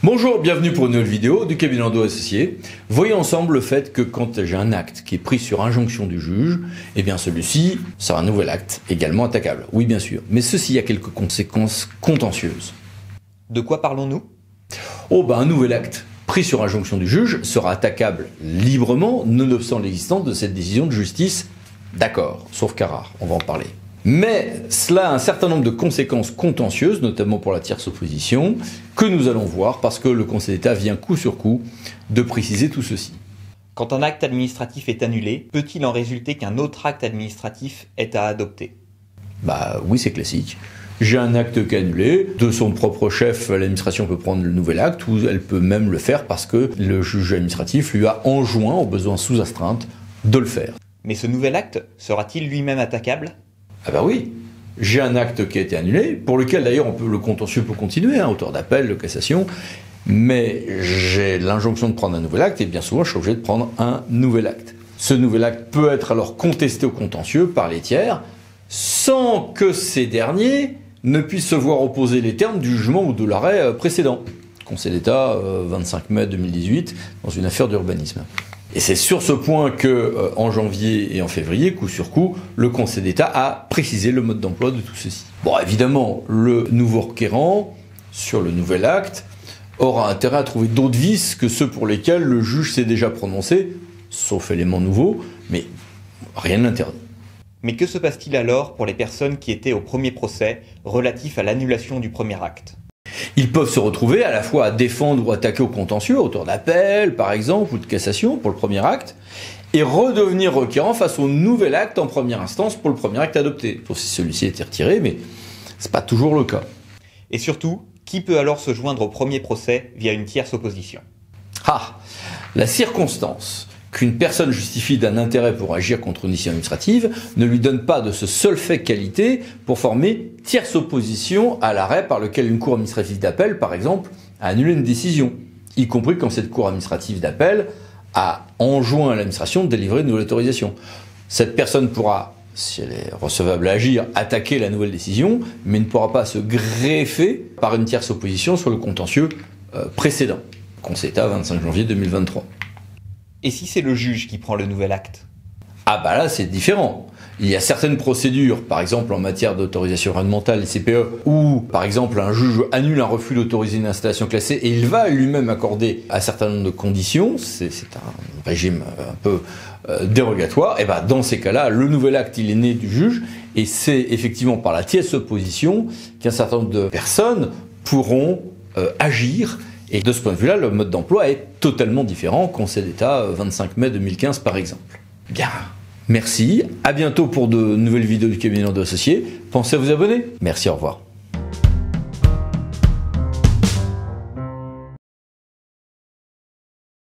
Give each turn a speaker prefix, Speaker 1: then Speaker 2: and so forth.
Speaker 1: Bonjour, bienvenue pour une nouvelle vidéo du cabinet Landau Associés. Voyons ensemble le fait que quand j'ai un acte qui est pris sur injonction du juge, eh bien celui-ci sera un nouvel acte également attaquable. Oui, bien sûr, mais ceci a quelques conséquences contentieuses.
Speaker 2: De quoi parlons-nous?
Speaker 1: Un nouvel acte pris sur injonction du juge sera attaquable librement, nonobstant l'existence de cette décision de justice. D'accord, sauf cas rare, on va en parler. Mais cela a un certain nombre de conséquences contentieuses, notamment pour la tierce opposition, que nous allons voir parce que le Conseil d'État vient coup sur coup de préciser tout ceci.
Speaker 2: Quand un acte administratif est annulé, peut-il en résulter qu'un autre acte administratif est à adopter?
Speaker 1: Oui, c'est classique. J'ai un acte qui est annulé, de son propre chef, l'administration peut prendre le nouvel acte, ou elle peut même le faire parce que le juge administratif lui a enjoint, au besoin sous astreinte, de le faire.
Speaker 2: Mais ce nouvel acte sera-t-il lui-même attaquable?
Speaker 1: Oui, j'ai un acte qui a été annulé, pour lequel d'ailleurs le contentieux peut continuer, auteur d'appel, de cassation, mais j'ai l'injonction de prendre un nouvel acte, et bien souvent je suis obligé de prendre un nouvel acte. Ce nouvel acte peut être alors contesté au contentieux par les tiers, sans que ces derniers ne puissent se voir opposer les termes du jugement ou de l'arrêt précédent. Conseil d'État, 25 mai 2018, dans une affaire d'urbanisme. Et c'est sur ce point que, en janvier et en février, coup sur coup, le Conseil d'État a précisé le mode d'emploi de tout ceci. Évidemment, le nouveau requérant, sur le nouvel acte, aura intérêt à trouver d'autres vices que ceux pour lesquels le juge s'est déjà prononcé, sauf élément nouveau, mais rien ne l'interdit.
Speaker 2: Mais que se passe-t-il alors pour les personnes qui étaient au premier procès relatif à l'annulation du premier acte?
Speaker 1: Ils peuvent se retrouver à la fois à défendre ou attaquer au contentieux, auteur d'appel par exemple, ou de cassation pour le premier acte, et redevenir requérant face au nouvel acte en première instance pour le premier acte adopté. Sauf si celui-ci a été retiré, mais c'est pas toujours le cas.
Speaker 2: Et surtout, qui peut alors se joindre au premier procès via une tierce opposition?
Speaker 1: La circonstance qu'une personne justifie d'un intérêt pour agir contre une décision administrative ne lui donne pas de ce seul fait qualité pour former tierce opposition à l'arrêt par lequel une cour administrative d'appel, par exemple, a annulé une décision, y compris quand cette cour administrative d'appel a enjoint à l'administration de délivrer une nouvelle autorisation. Cette personne pourra, si elle est recevable à agir, attaquer la nouvelle décision, mais ne pourra pas se greffer par une tierce opposition sur le contentieux précédent. Conseil d'État, 25 janvier 2023.
Speaker 2: Et si c'est le juge qui prend le nouvel acte?
Speaker 1: Là c'est différent. Il y a certaines procédures, par exemple en matière d'autorisation environnementale, les CPE, où par exemple un juge annule un refus d'autoriser une installation classée et il va lui-même accorder un certain nombre de conditions, c'est un régime un peu dérogatoire, dans ces cas-là, le nouvel acte il est né du juge et c'est effectivement par la tierce opposition qu'un certain nombre de personnes pourront agir. Et de ce point de vue-là, le mode d'emploi est totalement différent. Conseil d'État, 25 mai 2015 par exemple. Bien, merci. À bientôt pour de nouvelles vidéos du cabinet Landau Associés. Pensez à vous abonner. Merci, au revoir.